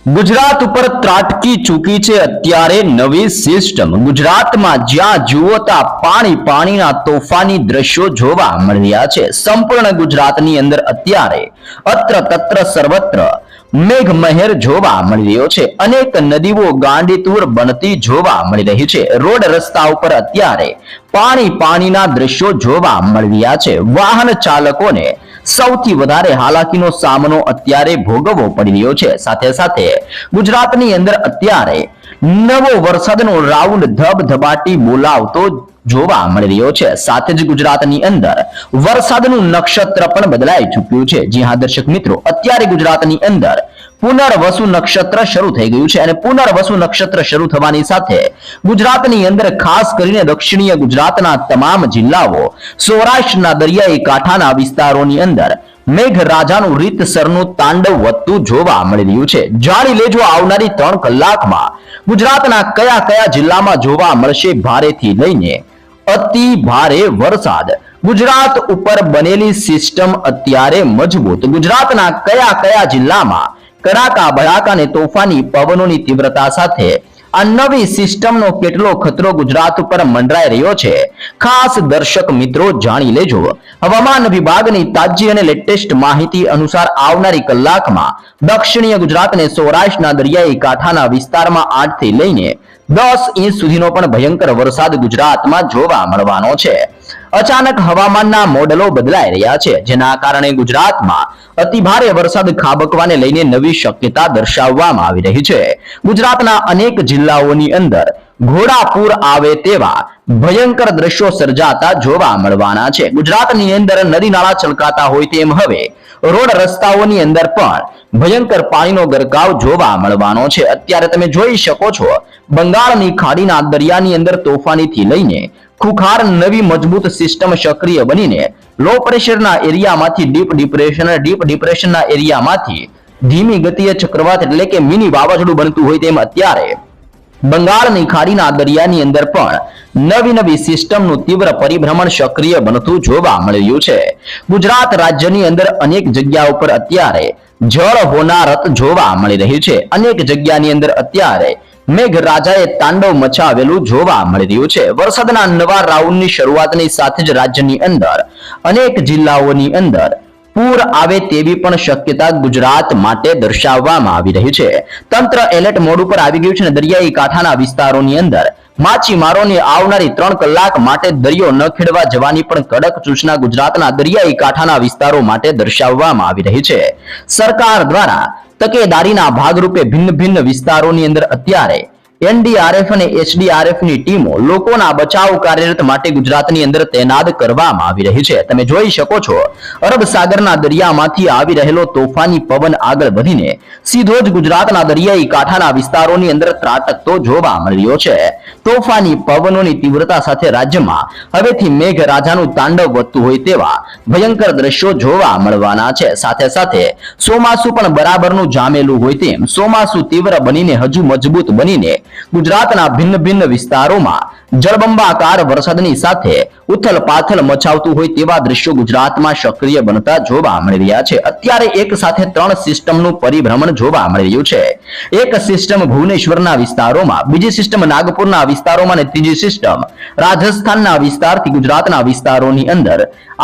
ગુજરાત ઉપર ત્રાટકી ચૂકી છે અત્યારે નવી સિસ્ટમ। ગુજરાતમાં જ્યાં જુઓ ત્યાં પાણીના તોફાની દ્રશ્યો જોવા મળી રહ્યા છે। સંપૂર્ણ ગુજરાતની અંદર અત્યારે અત્ર તત્ર સર્વત્ર મેઘમહેર જોવા મળી રહ્યો છે। અનેક નદીઓ ગાંડીતુર બનતી જોવા મળી રહી છે। રોડ રસ્તા ઉપર અત્યારે પાણીના દ્રશ્યો જોવા મળી રહ્યા છે। વાહન ચાલકોને સૌથી વધારે હાલાકીનો સામનો અત્યારે ભોગવવો પડી રહ્યો છે। સાથે સાથે ગુજરાતની અંદર અત્યારે નવો વરસાદનો રાઉન્ડ ધબધબાટી બોલાવતો જોવા મળી રહ્યો છે। સાથે જ ગુજરાતની અંદર વરસાદનું નક્ષત્ર પણ બદલાઈ ચૂક્યું છે। જી હા દર્શક મિત્રો, અત્યારે ગુજરાતની અંદર પુનર્વસુ નક્ષત્ર શરૂ થઈ ગયું છે અને પુનર્વસુ નક્ષત્ર શરૂ થવાની સાથે ગુજરાતની અંદર ખાસ કરીને દક્ષિણીય ગુજરાતના તમામ જિલ્લાઓ, સૌરાષ્ટ્રના દરિયાઈ કાંઠાના વિસ્તારોની અંદર મેઘરાજાનું રીતસરનું તાંડવ વધતું જોવા મળી રહ્યું છે। જાણી લેજો આવનારી 3 કલાકમાં ગુજરાતના કયા કયા જિલ્લામાં જોવા મળશે ભારેથી લઈને અતિ ભારે વરસાદ। ગુજરાત ઉપર બનેલી સિસ્ટમ અત્યારે મજબૂત। ગુજરાતના કયા કયા જિલ્લામાં કડાકા ભડાકા અને તોફાની પવનોની તીવ્રતા સાથે આ નવી સિસ્ટમનો કેટલો ખતરો ગુજરાત ઉપર મંડરાઈ રહ્યો છે, ખાસ દર્શક મિત્રો જાણી લેજો। હવામાન વિભાગની તાજી અને લેટેસ્ટ માહિતી અનુસાર આવનારી કલાકમાં દક્ષિણીય ગુજરાત અને સૌરાષ્ટ્રના દરિયાઈ કાંઠાના વિસ્તારમાં 8 થી લઈને 10 ઇંચ સુધીનો પણ ભયંકર વરસાદ ગુજરાતમાં જોવા મળવાનો છે। અચાનક હવામાનના મોડલો બદલાઈ રહ્યા છે, જેના કારણે ગુજરાતમાં અતિ ભારે વરસાદ ખાબકવાને લઈને નવી શક્યતા દર્શાવવામાં આવી રહી છે। ગુજરાતના અનેક જિલ્લાઓની અંદર ઘોડાપૂર આવે તેવા ભયંકર દ્રશ્યો સર્જાતા જોવા મળવાના છે। ગુજરાતની અંદર નદી નાળા છલકાતા હોય તેમ હવે રોડ રસ્તાઓની અંદર પણ ભયંકર પાણીનો ગરકાવ જોવા મળવાનો છે। અત્યારે તમે જોઈ શકો છો, બંગાળની ખાડીના દરિયાની અંદર તોફાનીથી લઈને ખુખાર નવી મજબૂત સિસ્ટમ સક્રિય બનીને લો પ્રેશરના એરિયામાંથી ડીપ ડિપ્રેશનના એરિયામાંથી ધીમી ગતિએ ચક્રવાત એટલે કે મિની વાવાઝોડું બનતું હોય તેમ અત્યારે બંગાળની ખાડીના દરિયાની અંદર પણ નવી સિસ્ટમનું તીવ્ર પરિભ્રમણ સક્રિય બનતું જોવા મળી રહ્યું છે। ગુજરાત રાજ્યની અંદર અનેક જગ્યા ઉપર અત્યારે જળ હોનારત જોવા મળી રહી છે। અનેક જગ્યાની અંદર અત્યારે મેઘરાજાએ તાંડવ મચાવેલું જોવા મળી રહ્યું છે। વરસાદના નવા રાઉન્ડની શરૂઆતની સાથે જ રાજ્યની અંદર અનેક જિલ્લાઓની અંદર પૂર આવે તેવી પણ શક્યતા ગુજરાત માટે દર્શાવવામાં આવી રહી છે। તંત્ર એલર્ટ મોડ ઉપર આવી ગયું છે અને દરિયાઈ કાંઠાના વિસ્તારોની અંદર માછીમારોને આવનારી 3 કલાક માટે દરિયો ન ખેડવા જવાની પણ કડક સૂચના ગુજરાતના દરિયાઈ કાંઠાના વિસ્તારો માટે દર્શાવવામાં આવી રહી છે। સરકાર દ્વારા તકેદારીના ભાગરૂપે ભિન્ન વિસ્તારોની અંદર અત્યારે એનડીઆરએફ અને એસડીઆરએફ ની ટીમો લોકોના બચાવ કાર્યરત માટે ગુજરાતની અંદર તૈનાત કરવામાં આવી રહી છે। તમે જોઈ શકો છો, અરબ સાગરના દરિયામાંથી આવી રહેલો તોફાની પવન આગળ વધીને સીધો જ ગુજરાતના દરિયાઈ કાંઠાના વિસ્તારોની અંદર ત્રાટકતો જોવા મળી રહ્યો છે। તોફાની પવનોની તીવ્રતા સાથે રાજ્યમાં હવેથી મેઘરાજાનું તાંડવ વધતું હોય તેવા ભયંકર દ્રશ્યો જોવા મળવાના છે। સાથે સાથે ચોમાસું પણ બરાબરનું જામેલું હોય તેમ ચોમાસું તીવ્ર બનીને હજુ મજબૂત બનીને ગુજરાતના ભિન્ન વિસ્તારોમાં જળબંબાકાર વરસાદની સાથે ઉથલ પાથલ મચાવતું હોય તેવા દ્રશ્યો ગુજરાતમાં સક્રિય બનતા જોવા મળી રહ્યા છે। અત્યારે એક સાથે 3 સિસ્ટમનું પરિભ્રમણ જોવા મળી રહ્યું છે। એક સિસ્ટમ ભુવનેશ્વરના વિસ્તારોમાં, બીજી સિસ્ટમ નાગપુરના વિસ્તારોમાં અને ત્રીજી સિસ્ટમ રાજસ્થાનના વિસ્તારથી ગુજરાતના વિસ્તારોની અંદર।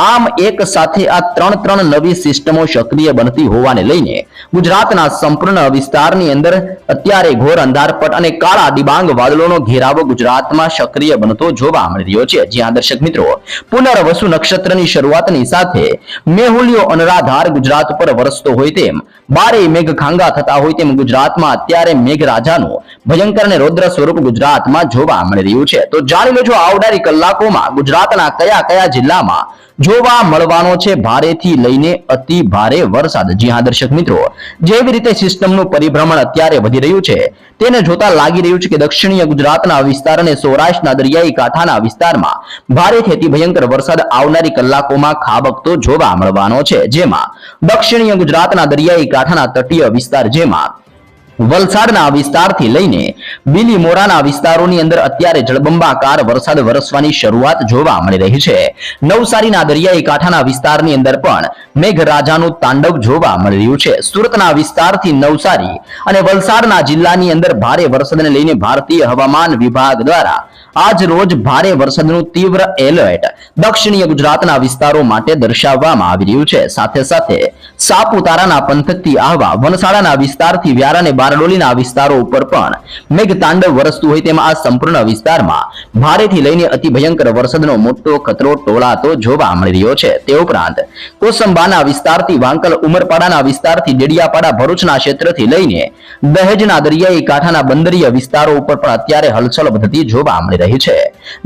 આમ એક સાથે આ 3 નવી સિસ્ટમો સક્રિય બનતી હોવાને લઈને ગુજરાતના સંપૂર્ણ વિસ્તારની અંદર અત્યારે ઘોર અંધારપટ અને કાળા ડિબાંગ વાદળોનો ઘેરાવો ગુજરાતમાં સક્રિય બનતો જોવા મળી રહ્યો છે। જ્યાં દર્શક મિત્રો, પુનર્વસુ નક્ષત્રની શરૂઆતની સાથે મેહુલિયો અનરાધાર ગુજરાત પર વરસતો હોય તેમ બારે મેઘ ખાંગા થતા હોય તેમ ગુજરાતમાં અત્યારે મેઘરાજાનું ભયંકર અને રૌદ્ર સ્વરૂપ ગુજરાતમાં જોવા મળી રહ્યું છે। તો જાણી લેજો આવનારી કલાકોમાં ગુજરાતના કયા કયા જિલ્લામાં જોવા મળવાનો છે ભારેથી લઈને અતિ ભારે વરસાદ। જી હા દર્શક મિત્રો, જેવી રીતે સિસ્ટમનું પરિભ્રમણ અત્યારે વધી રહ્યું છે તેને જોતા લાગી રહ્યું છે કે દક્ષિણીય ગુજરાતના વિસ્તાર અને સૌરાષ્ટ્રના દરિયાઈ કાંઠાના વિસ્તારમાં ભારેથી અતિ ભયંકર વરસાદ આવનારી કલાકોમાં ખાબકતો જોવા મળવાનો છે। જેમાં દક્ષિણીય ગુજરાતના દરિયાઈ કાંઠાના તટીય વિસ્તાર, જેમાં વલસાડના વિસ્તારથી લઈને બિલીમોરાના વિસ્તારોની અંદર અત્યારે જળબંબાકાર વરસાદ વરસવાની શરૂઆત જોવા મળી રહી છે. નવસારીના દરિયાઈ કાંઠાના વિસ્તારની અંદર પણ મેઘરાજાનું તાંડવ જોવા મળી રહ્યું છે. સુરતના વિસ્તારથી નવસારી અને વલસાડના જિલ્લાની અંદર ભારે વરસાદને લઈને ભારતીય હવામાન વિભાગ દ્વારા આજ રોજ ભારે વરસાદનું તીવ્ર એલર્ટ દક્ષિણીય ગુજરાતના વિસ્તારો માટે દર્શાવવામાં આવી રહ્યું છે. સાથે સાથે સાપુતારાના પંથકથી આહવા, વનસાડાના વિસ્તારથી વ્યારા અને બારડોલીના વિસ્તારો ઉપર પણ મેઘતાંડવ વરસતું હોય તેમાં આ સંપૂર્ણ વિસ્તારમાં ભારેથી લઈને અતિ ભયંકર વરસાદનો મોટો ખતરો ટોળાતો જોવા મળી રહ્યો છે. તે ઉપરાંત કોસંબાના વિસ્તારથી વાંકલ, ઉમરપાડાના વિસ્તારથી ડેડિયાપાડા, ભરૂચના ક્ષેત્રથી લઈને દહેજના દરિયાઈ કાંઠાના બંદરીય વિસ્તારો ઉપર પણ અત્યારે હલચલ વધતી જોવા મળી રહી છે.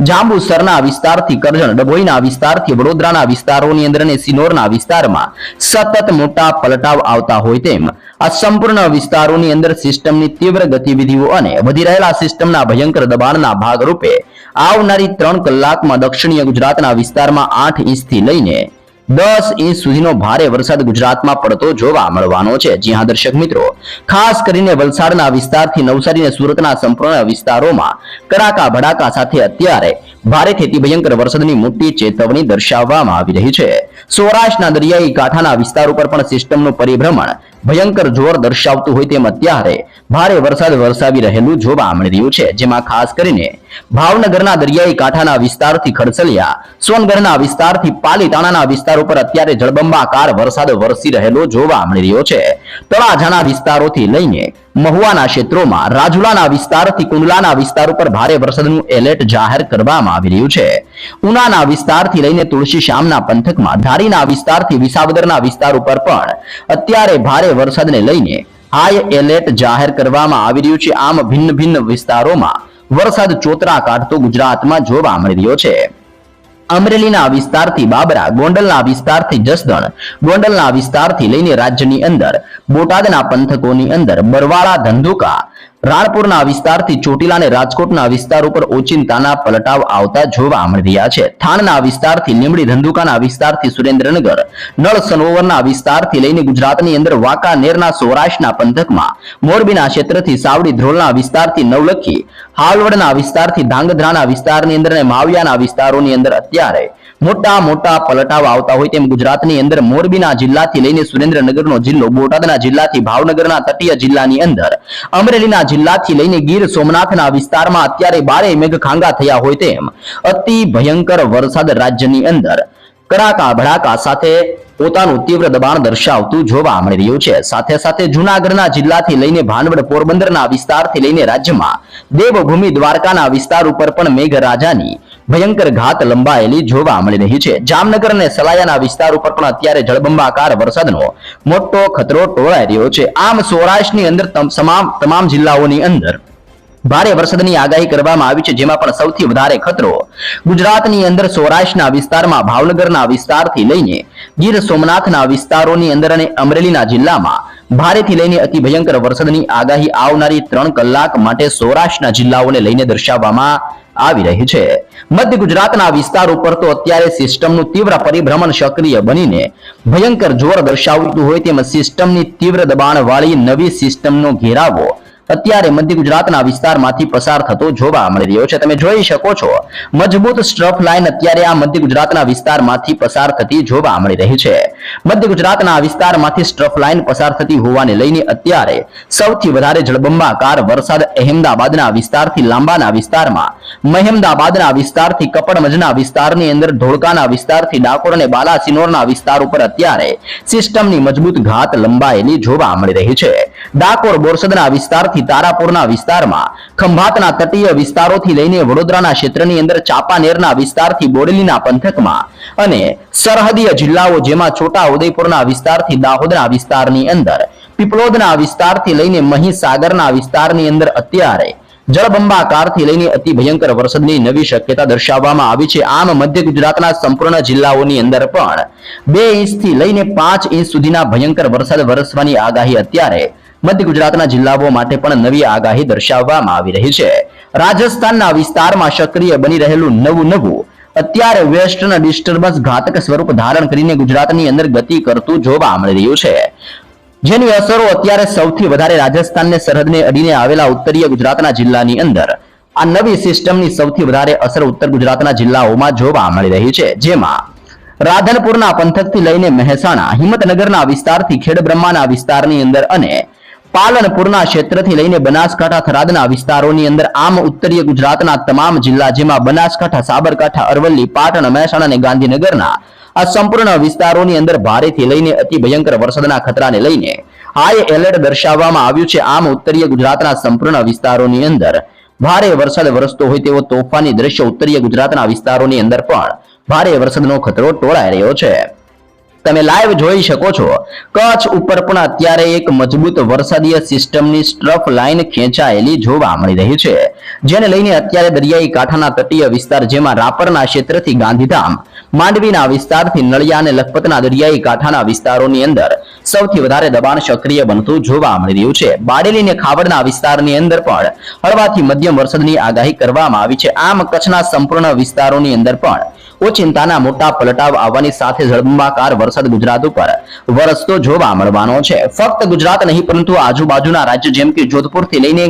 જાંબુસરના વિસ્તારથી કરજણ, ડભોઈના વિસ્તારથી વડોદરાના વિસ્તારોની અંદર અને સિનોરના વિસ્તારમાં સતત મોટા પલટાવ આવતા હોય તેમ આ સંપૂર્ણ વિસ્તારોની અંદર સિસ્ટમની તીવ્ર ગતિવિધિઓ અને વધી રહેલા સિસ્ટમના ભયંકર દબાણના ભાગરૂપે આવનારી 3 કલાકમાં દક્ષિણીય ગુજરાતના વિસ્તારમાં 8 ઇંચથી લઈને 10 ઇંચ સુધીનો ભારે વરસાદ ગુજરાતમાં પડતો જોવા મળવાનો છે. જી હા દર્શક મિત્રો, ખાસ કરીને વલસાડના વિસ્તારથી નવસારી અને સુરતના સંપૂર્ણ વિસ્તારોમાં કડાકા ભડાકા સાથે અત્યારે ભારેથી અતિ ભયંકર વરસાદની મોટી ચેતવણી દર્શાવવામાં આવી રહી છે. સૌરાષ્ટ્રના દરિયાઈ કાંઠાના વિસ્તાર ઉપર પણ સિસ્ટમનું પરિભ્રમણ ભયંકર જોર દર્શાવતું હોય તેમ અત્યારે ભારે વરસાદ વરસાવી રહેલું જોવા મળી રહ્યું છે. જેમાં ખાસ કરીને ભાવનગરના દરિયાઈ કાંઠાના વિસ્તારથી ખડસલિયા, સોનગઢના વિસ્તારથી પાલીતાણાના વિસ્તાર ઉપર અત્યારે જળબંબાકાર વરસાદ વરસી રહેલો જોવા મળી રહ્યો છે. તળાજાના વિસ્તારોથી લઈને મહુવાના ક્ષેત્રોમાં, રાજુલાના વિસ્તારથી કુંડલાના વિસ્તાર ઉપર ભારે વરસાદનું એલર્ટ જાહેર કરવામાં આવી રહ્યું છે. ઉનાના વિસ્તારથી લઈને તુલસીશ્યામના પંથકમાં, ધારીના વિસ્તારથી વિસાવદરના વિસ્તાર ઉપર પણ અત્યારે ભારે વરસાદને લઈને હાઈ એલર્ટ જાહેર કરવામાં આવી રહ્યું છે. આમ ભિન્ન ભિન્ન વિસ્તારોમાં વરસાદ ચોતરા કાઢતો ગુજરાતમાં જોવા મળી રહ્યો છે. અમરેલીના વિસ્તારથી બાબરા, ગોંડલના વિસ્તારથી જસદણ, ગોંડલના વિસ્તારથી લઈને રાજ્યની અંદર બોટાદના પંથકોની અંદર બરવાળા, ધંધુકા, રાણપુરના વિસ્તારથી ચોટીલા અને રાજકોટના વિસ્તાર ઉપર ઓચિંતાના પલટાવ આવતા જોવા મળી રહ્યા છે. થાણના વિસ્તારથી લીંબડી, ધંધુકાના વિસ્તારથી સુરેન્દ્રનગર, નળ સરોવરના વિસ્તારથી લઈને ગુજરાતની અંદર વાંકાનેરના સૌરાષ્ટ્રના પંથકમાં, મોરબીના ક્ષેત્રથી સાવડી, ધ્રોલના વિસ્તારથી નવલખી, હાલવડના વિસ્તારથી ધાંગધ્રાના વિસ્તારની અંદર અને માવિયાના વિસ્તારોની અંદર અત્યારે મોટા મોટા પલટાવ આવતા હોય તેમ ગુજરાતની અંદર મોરબીના જિલ્લાથી લઈને સુરેન્દ્રનગરનો જિલ્લો, બોટાદના જિલ્લાથી ભાવનગરના તટીય જિલ્લાની અંદર, અમરેલીના જિલ્લાથી લઈને ગીર સોમનાથના વિસ્તારમાં અત્યારે ભારે મેઘખાંગા થયા હોય તેમ અતિ ભયંકર વરસાદ રાજ્યની અંદર કડાકા ભડાકા સાથે પોતાનું તીવ્ર દબાણ દર્શાવતું જોવા મળી રહ્યું છે. સાથે સાથે જૂનાગઢના જિલ્લાથી લઈને ભાનવડ, પોરબંદરના વિસ્તારથી લઈને રાજ્યમાં દેવભૂમિ દ્વારકાના વિસ્તાર ઉપર પણ મેઘરાજાની ભયંકર ઘાત લંબાયેલી જોવા મળી રહી છે. જામનગર અને સલાયાના વિસ્તાર ઉપર પણ અત્યારે જળબંબાકાર વરસાદનો મોટો ખતરો ટોળાઈ રહ્યો છે. આમ સૌરાષ્ટ્રની અંદર તમામ જિલ્લાઓની અંદર ભારે વરસાદની આગાહી કરવામાં આવી છે. જેમાં પણ સૌથી વધારે ખતરો ગુજરાતની અંદર સૌરાષ્ટ્રના વિસ્તારમાં, ભાવનગરના વિસ્તારથી લઈને ગીર સોમનાથના વિસ્તારોની અંદર અને અમરેલીના જિલ્લામાં ભારેથી લઈને અતિ ભયંકર વરસાદની આગાહી આવનારી 3 કલાક માટે સૌરાષ્ટ્રના જિલ્લાઓને લઈને દર્શાવવામાં આવી રહી છે. મધ્ય ગુજરાતના વિસ્તાર ઉપર તો અત્યારે સિસ્ટમનું તીવ્ર પરિભ્રમણ સક્રિય બનીને ભયંકર જોર દર્શાવતું હોય તેમ સિસ્ટમની તીવ્ર દબાણ વાળી નવી સિસ્ટમનો ઘેરાવો અત્યારે મધ્ય ગુજરાતના વિસ્તારમાંથી પસાર થતો જોવા મળી રહ્યો છે. તમે જોઈ શકો છો મજબૂત સ્ટ્રફ લાઇન અત્યારે આ મધ્ય ગુજરાતના વિસ્તારમાંથી પસાર થતી જોવા મળી રહી છે. મધ્ય ગુજરાતના વિસ્તારમાંથી સ્ટ્રફ લાઇન પસાર થતી હોવાને લઈને અત્યારે સૌથી વધારે જળબંબાકાર વરસાદ અહેમદાબાદના વિસ્તારથી લાંબાના વિસ્તારમાં, મહેમદાબાદના વિસ્તારથી કપડમજના વિસ્તારની અંદર, ધોળકાના વિસ્તારથી ડાકોર અને બાલાસિનોરના વિસ્તાર ઉપર અત્યારે સિસ્ટમની મજબૂત ઘાત લંબાયેલી જોવા મળી રહી છે. ડાકોર, બોરસદના વિસ્તારથી તારાપુરના વિસ્તારમાં, ખંભાતના તટીય વિસ્તારોથી લઈને વડોદરાના ક્ષેત્રની અંદર, ચાંપાનેરના વિસ્તારથી બોડેલીના પંથકમાં અને સરહદીય જિલ્લાઓ જેમાં છોટા ઉદેપુરના વિસ્તારથી દાહોદના વિસ્તારની અંદર, પીપલોદના વિસ્તારથી લઈને મહીસાગરના વિસ્તારની અંદર અત્યારે જળબંબાકારથી લઈને અતિ ભયંકર વરસાદની નવી શક્યતા દર્શાવવામાં આવી છે. આમ મધ્ય ગુજરાતના સંપૂર્ણ જિલ્લાઓની અંદર પણ 2 ઇંચથી લઈને 5 ઇંચ સુધીના ભયંકર વરસાદ વરસવાની આગાહી અત્યારે મધ્ય ગુજરાતના જિલ્લાઓ માટે પણ નવી આગાહી દર્શાવવામાં આવી રહી છે. રાજસ્થાનના વિસ્તારમાં સક્રિય બની રહેલું નવું અત્યારે વેસ્ટર્ન ડિસ્ટર્બન્સ ઘાતક સ્વરૂપ ધારણ કરીને ગુજરાતની અંદર ગતિ કરતું જોવા મળી રહ્યું છે. જેની અસરો અત્યારે સૌથી વધારે રાજસ્થાનને સરહદને અડીને આવેલા ઉત્તરીય ગુજરાતના જિલ્લાની અંદર આ નવી સિસ્ટમની સૌથી વધારે અસર ઉત્તર ગુજરાતના જિલ્લાઓમાં જોવા મળી રહી છે, જેમાં રાધનપુરના પંથકથી લઈને મહેસાણા, હિંમતનગરના વિસ્તારથી ખેડબ્રહ્માના વિસ્તારની અંદર અને પાલનપુરના ક્ષેત્રથી લઈને બનાસકાંઠા થરાદના વિસ્તારોની અંદર આમ ઉત્તરીય ગુજરાતના તમામ જિલ્લા, જેમાં બનાસકાંઠા, સાબરકાંઠા, અરવલ્લી, પાટણ, મહેસાણા અને ગાંધીનગરના આ સંપૂર્ણ વિસ્તારોની અંદર ભારેથી લઈને અતિ ભયંકર વરસાદના ખતરાને લઈને હાઈ એલર્ટ દર્શાવવામાં આવ્યું છે. આમ ઉત્તરીય ગુજરાતના સંપૂર્ણ વિસ્તારોની અંદર ભારે વરસાદ વરસતો હોય તેવો તોફાની દ્રશ્ય ઉત્તરીય ગુજરાતના વિસ્તારોની અંદર પણ ભારે વરસાદનો ખતરો ટોળાઈ રહ્યો છે. તમે લાઈવ જોઈ શકો છો, કચ્છ ઉપર પણ અત્યારે એક મજબૂત વરસાદીય સિસ્ટમની સ્ટ્રફ લાઇન ખેંચાયેલી જોવા મળી રહી છે, જેને લઈને અત્યારે દરિયાઈ કાંઠાના તટીય વિસ્તાર, જેમાં રાપરના ક્ષેત્રથી ગાંધીધામ, માંડવીના વિસ્તારથી નળિયા અને લખપતના દરિયાઈ કાંઠાના વિસ્તારોની અંદર સૌથી વધારે દબાણ સક્રિય બનતું જોવા મળી રહ્યું છે. બારડોલી અને ખાવડના વિસ્તારની અંદર પણ હળવાથી મધ્યમ વરસાદની આગાહી કરવામાં આવી છે. આમ કચ્છના સંપૂર્ણ વિસ્તારોની અંદર પણ ઓચિંતાના મોટા પલટાવ આવવાની સાથે જળબંબાકાર વરસાદ ગુજરાત ઉપર વરસતો જોવા મળવાનો છે. ફક્ત ગુજરાત નહીં પરંતુ આજુબાજુના રાજ્ય જેમ કે જોધપુરથી લઈને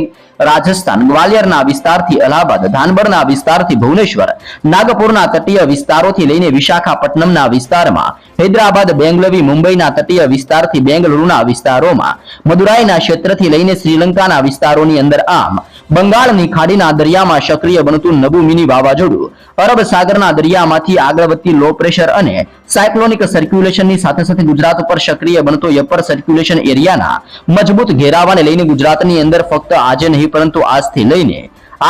રાજસ્થાન, ગ્વાલિયરના વિસ્તારથી અલ્હાબાદ, ધાનબડના વિસ્તારથી ભુવનેશ્વર, નાગપુરના તટીય વિસ્તારોથી લઈને વિશાખાપટ્ટનમના વિસ્તારમાં, હૈદરાબાદ, બેંગલવી, મુંબઈના તટીય વિસ્તારથી બેંગલુરુના વિસ્તારોમાં, મદુરાઈના ક્ષેત્રથી લઈને શ્રીલંકાના વિસ્તારોની અંદર, આમ બંગાળની ખાડીના દરિયામાં સક્રિય બનતું નબુ મિની વાવાઝોડું, અરબ સાગરના દરિયામાંથી આગળ વધતી લો પ્રેશર અને સાયક્લોનિક સર્ક્યુલેશનની સાથે સાથે ગુજરાત ઉપર સક્રિય બનતો અપર સર્ક્યુલેશન એરિયાના મજબૂત ઘેરાવાને લઈને ગુજરાતની અંદર ફક્ત આજે નહીં પરંતુ આજથી લઈને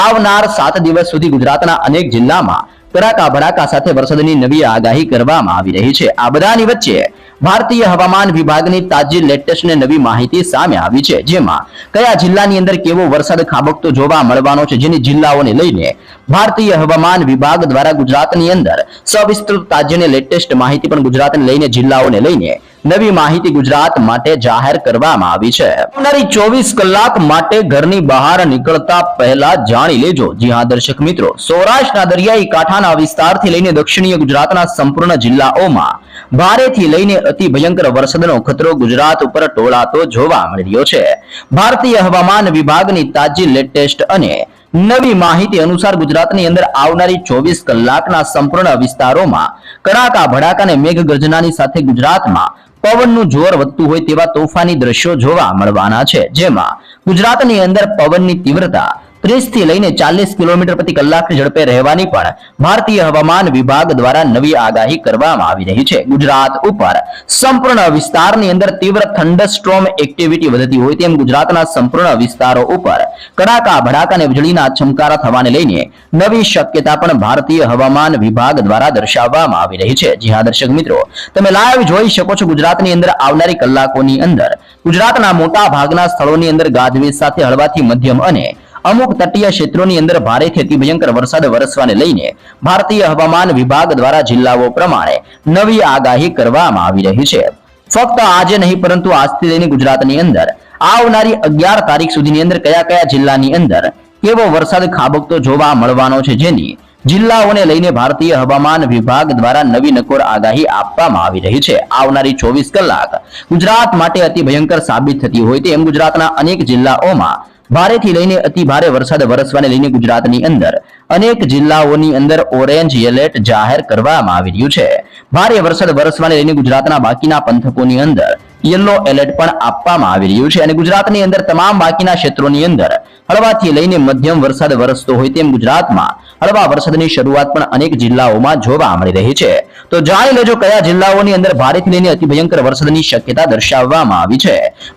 આવનાર 7 દિવસ સુધી ગુજરાતના અનેક જિલ્લામાં કડાકા ભડાકા સાથે વરસાદની નવી આગાહી કરવામાં આવી રહી છે. આ બધાની વચ્ચે ભારતીય હવામાન વિભાગની તાજી લેટેસ્ટ ને નવી માહિતી સામે આવી છે, જેમાં કયા જિલ્લાની અંદર કેવો વરસાદ ખાબકતો જોવા મળવાનો છે, જેની જિલ્લાઓને લઈને ભારતીય હવામાન વિભાગ દ્વારા ગુજરાતની અંદર સવિસ્તૃત તાજી અને લેટેસ્ટ માહિતી પણ ગુજરાતને લઈને, જિલ્લાઓને લઈને નવી માહિતી ગુજરાત માટે જાહેર કરવામાં આવી છે. આવનારી 24 કલાક માટે ઘરની બહાર નીકળતા પહેલા જાણી લેજો. જી હા દર્શક મિત્રો, સૌરાષ્ટ્રના દરિયાઈ કાંઠાના વિસ્તારથી લઈને દક્ષિણીય ગુજરાતના સંપૂર્ણ જિલ્લાઓમાં ભારેથી લઈને અતિ ભયંકર વરસાદનો ખતરો ગુજરાત ઉપર ટોળાતો જોવા મળી રહ્યો છે. ભારતીય હવામાન વિભાગની તાજી લેટેસ્ટ અને નવી માહિતી અનુસાર ગુજરાતની અંદર આવનારી 24 કલાકના સંપૂર્ણ વિસ્તારોમાં કડાકા ભડાકા અને મેઘગર્જનાની સાથે ગુજરાતમાં પવનનું જોર વધતું હોય તેવા તોફાની દ્રશ્યો જોવા મળવાના છે, જેમાં ગુજરાતની અંદર પવનની તીવ્રતા 30 થી લઈને 40 કિલોમીટર પ્રતિ કલાકની ઝડપે રહેવાની પણ ભારતીય હવામાન વિભાગ દ્વારા નવી આગાહી કરવામાં આવી રહી છે. ગુજરાત ઉપર સંપૂર્ણ વિસ્તારની અંદર તીવ્ર થંડરસ્ટોર્મ એક્ટિવિટી વધતી હોય તેમ ગુજરાતના સંપૂર્ણ વિસ્તારો ઉપર કડાકા ભડાકા અને વીજળીના ચમકારા થવાને લઈને નવી શક્યતા પણ ભારતીય હવામાન વિભાગ દ્વારા દર્શાવવામાં આવી રહી છે. જી હા દર્શક મિત્રો, તમે લાઈવ જોઈ શકો છો, ગુજરાતની અંદર આવનારી કલાકોની અંદર ગુજરાતના મોટા ભાગના સ્થળોની અંદર ગાજવીજ સાથે હળવાથી મધ્યમ અને અમુક તટીય ક્ષેત્રોની અંદર ભારેથી અતિ ભયંકર વરસાદ વરસવાને લઈને ભારતીય હવામાન વિભાગ દ્વારા જિલ્લાઓ પ્રમાણે નવી આગાહી કરવામાં આવી રહી છે. ફક્ત આજે નહીં પરંતુ આજથી લઈને ગુજરાતની અંદર આવનારી 11 તારીખ સુધીની અંદર કયા કયા જિલ્લાની અંદર કેવો વરસાદ ખાબકતો જોવા મળવાનો છે, જેની જિલ્લાઓને લઈને ભારતીય હવામાન વિભાગ દ્વારા નવી નકોર આગાહી આપવામાં આવી રહી છે. આવનારી 24 કલાક ગુજરાત માટે અતિ ભયંકર સાબિત થતી હોય તેમ ગુજરાતના અનેક જિલ્લાઓમાં ભારેથી લઈને અતિ ભારે વરસાદ વરસવાને લઈને ગુજરાતની અંદર અનેક જિલ્લાઓની અંદર ઓરેન્જ એલર્ટ જાહેર કરવામાં આવી રહ્યું છે. ભારે વરસાદ વરસવાને લઈને ગુજરાતના બાકીના પંથકોની અંદર યલો એલર્ટ પણ આપવામાં આવી રહ્યું છે અને ગુજરાતની અંદર તમામ બાકીના ક્ષેત્રોની અંદર હળવાથી લઈને મધ્યમ વરસાદ વરસતો હોય તેમ ગુજરાતમાં હળવા વરસાદની શરૂઆત પણ અનેક જિલ્લાઓમાં જોવા મળી રહી છે. તો જાણી લેજો કયા જિલ્લાઓની અંદર ભારેથી લઈને અતિ ભયંકર વરસાદની શક્યતા દર્શાવવામાં આવી છે.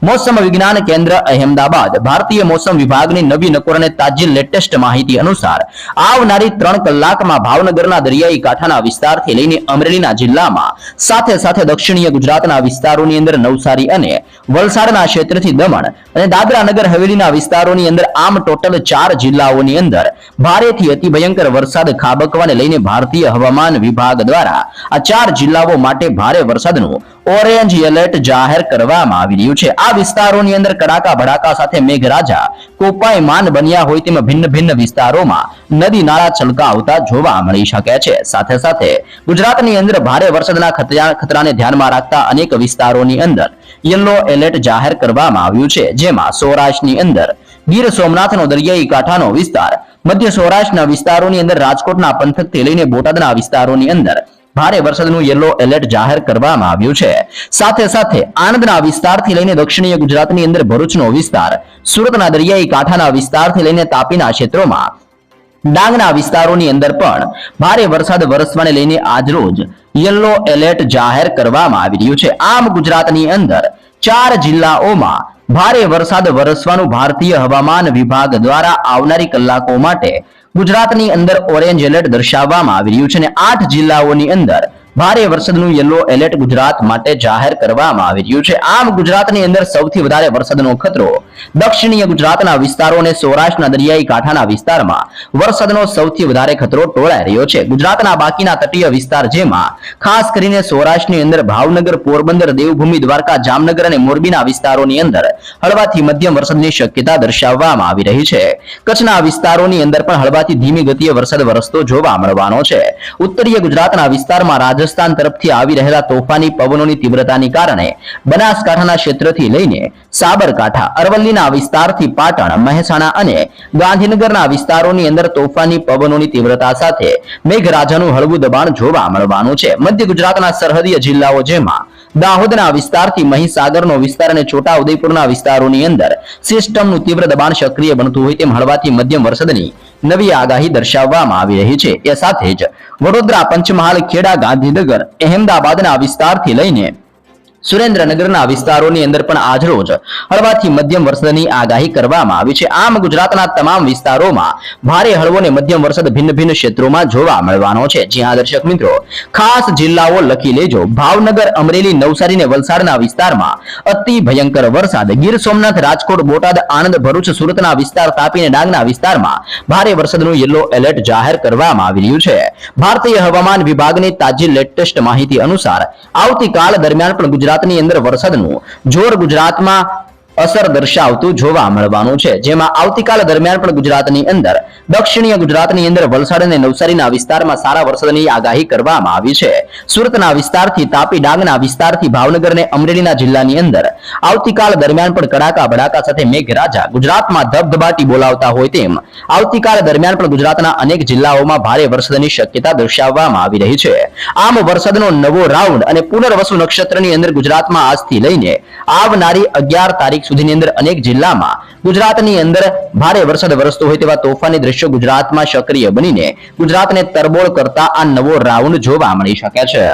મોસમ વિજ્ઞાન કેન્દ્ર અહેમદાબાદ ભારતીય મોસમ વિભાગની નવી નકોર અને તાજી લેટેસ્ટ માહિતી અનુસાર આવનારી 3 કલાકમાં ભાવનગરના દરિયાઈ કાંઠાના વિસ્તારથી લઈને અમરેલીના જિલ્લામાં સાથે સાથે દક્ષિણીય ગુજરાતના વિસ્તારોની અંદર નવસારી અને વલસાડના ક્ષેત્રથી દમણ અને દાદરા નગર હવેલીના વિસ્તારોની અંદર આમ ટોટલ 4 જિલ્લાઓની અંદર ભારેથી અતિ ભયંકર વરસાદ ખાબકવાને લઈને ભારતીય હવામાન વિભાગ દ્વારા આ 4 જિલ્લાઓ માટે ભારે વરસાદનું ઓરેન્જ એલર્ટ જાહેર કરવામાં આવી રહ્યું છે. આ વિસ્તારોની અંદર કડાકા ભડાકા સાથે મેઘરાજા કોપાયમાન બન્યા હોય તેમ ભિન્ન ભિન્ન વિસ્તારોમાં નદી નાળા છલકાવતા જોવા મળી શકે છે. સાથે સાથે ગુજરાતની અંદર ભારે વરસાદના ખતરાને ધ્યાનમાં રાખતા અનેક વિસ્તારોની અંદર યલો એલર્ટ જાહેર કરવામાં આવ્યું છે, જેમાં સૌરાષ્ટ્રની અંદર ગીર સોમનાથનો દરિયાઈ કાંઠાનો વિસ્તાર, મધ્ય સૌરાષ્ટ્રના વિસ્તારોની અંદર રાજકોટના પંથકથી લઈને બોટાદના વિસ્તારોની અંદર ભારે વરસાદનું યલો એલર્ટ જાહેર કરવામાં આવ્યું છે. સાથે સાથે આણંદના વિસ્તારથી લઈને દક્ષિણીય ગુજરાતની અંદર ભરૂચનો વિસ્તાર, સુરતના દરિયાઈ કાંઠાના વિસ્તારથી લઈને તાપીના ક્ષેત્રોમાં, ડાંગના વિસ્તારોની અંદર પણ ભારે વરસાદ વરસવાને લઈને આજરોજ યલો એલર્ટ જાહેર કરવામાં આવી રહ્યું છે. આમ ગુજરાતની અંદર 4 જિલ્લાઓમાં ભારે વરસાદ વરસવાનું ભારતીય હવામાન વિભાગ દ્વારા આવનારી કલાકો માટે ગુજરાતની અંદર ઓરેન્જ એલર્ટ દર્શાવવામાં આવી રહ્યું છે અને 8 જિલ્લાઓની અંદર ભારે વરસાદનું યલો એલર્ટ ગુજરાત માટે જાહેર કરવામાં આવી રહ્યું છે. આમ ગુજરાતની અંદર સૌથી વધારે વરસાદનો ખતરો દક્ષિણીય ગુજરાતના વિસ્તારો અને સૌરાષ્ટ્રના દરિયાઈ કાંઠાના વિસ્તારમાં વરસાદનો સૌથી વધારે ખતરો ટોળાઈ રહ્યો છે. ગુજરાતના બાકીના તટીય વિસ્તાર, જેમાં ખાસ કરીને સૌરાષ્ટ્રની અંદર ભાવનગર, પોરબંદર, દેવભૂમિ, દ્વારકા, જામનગર અને મોરબીના વિસ્તારોની અંદર હળવાથી મધ્યમ વરસાદની શક્યતા દર્શાવવામાં આવી રહી છે. કચ્છના વિસ્તારોની અંદર પણ હળવાથી ધીમી ગતિએ વરસાદ વરસતો જોવા મળવાનો છે. ઉત્તરીય ગુજરાતના વિસ્તારમાં રાજસ્થાન તરફથી આવી રહેલા તોફાની પવનોની તીવ્રતાની કારણે બનાસકાંઠાના ક્ષેત્રથી લઈને સાબરકાંઠા, અરવલ્લીના વિસ્તારથી પાટણ, મહેસાણા અને ગાંધીનગરના વિસ્તારોની અંદર તોફાની પવનોની તીવ્રતા સાથે મેઘરાજાનું હળવું દબાણ જોવા મળવાનું છે. મધ્ય ગુજરાતના સરહદીય જિલ્લાઓ, જેમાં દાહોદના વિસ્તારથી મહીસાગરનો વિસ્તાર અને છોટાઉદેપુરના વિસ્તારોની અંદર સિસ્ટમનું તીવ્ર દબાણ સક્રિય બનતું હોય તેમ હળવાથી મધ્યમ વરસાદની નવી આગાહી દર્શાવવામાં આવી રહી છે. એ સાથે જ વડોદરા, પંચમહાલ, ખેડા, ગાંધીનગર, અહેમદાબાદના વિસ્તારથી લઈને સુરેન્દ્રનગરના વિસ્તારોની અંદર પણ આજરોજ હળવાથી મધ્યમ વરસાદની આગાહી કરવામાં આવી છે. આમ ગુજરાતના તમામ વિસ્તારોમાં ભારે હળવો અને મધ્યમ વરસાદ ભિન્ન ભિન્ન ક્ષેત્રોમાં જોવા મળવાનો છે. જ્યાં દર્શક મિત્રો ખાસ જિલ્લાઓ લખી લેજો: ભાવનગર, અમરેલી, નવસારી અને વલસાડના વિસ્તારમાં અતિ ભયંકર વરસાદ, ગીર સોમનાથ, રાજકોટ, બોટાદ, આણંદ, ભરૂચ, સુરતના વિસ્તાર, તાપી અને ડાંગના વિસ્તારમાં ભારે વરસાદનું યલો એલર્ટ જાહેર કરવામાં આવી રહ્યું છે. ભારતીય હવામાન વિભાગની તાજી લેટેસ્ટ માહિતી અનુસાર આવતીકાલ દરમિયાન પણ ગુજરાતની અંદર વરસાદનું જોર ગુજરાતમાં અસર દર્શાવતું જોવા મળવાનું છે. જેમાં આવતીકાલ દરમિયાન પણ ગુજરાતની અંદર દક્ષિણીય ગુજરાતની અંદર વલસાડ અને નવસારીના વિસ્તારમાં સારા વરસાદની આગાહી કરવામાં આવી છે. સુરતના વિસ્તારથી તાપી, ડાંગના વિસ્તારથી ભાવનગર અને અમરેલીના જિલ્લાની અંદર આવતીકાલ દરમિયાન પણ કડાકા ભડાકા સાથે મેઘરાજા ગુજરાતમાં ધબધબાટી બોલાવતા હોય તેમ આવતીકાલ દરમિયાન પણ ગુજરાતના અનેક જિલ્લાઓમાં ભારે વરસાદની શક્યતા દર્શાવવામાં આવી રહી છે. આમ વરસાદનો નવો રાઉન્ડ અને પુનર્વસુ નક્ષત્રની અંદર ગુજરાતમાં આજથી લઈને આવનારી 11 તારીખ સુધીની અંદર અનેક જિલ્લામાં ગુજરાતની અંદર ભારે વરસાદ વરસતો હોય તેવા તોફાની દ્રશ્યો ગુજરાતમાં સક્રિય બનીને ગુજરાતને તરબોળ કરતા આ નવો રાઉન્ડ જોવા મળી શકે છે.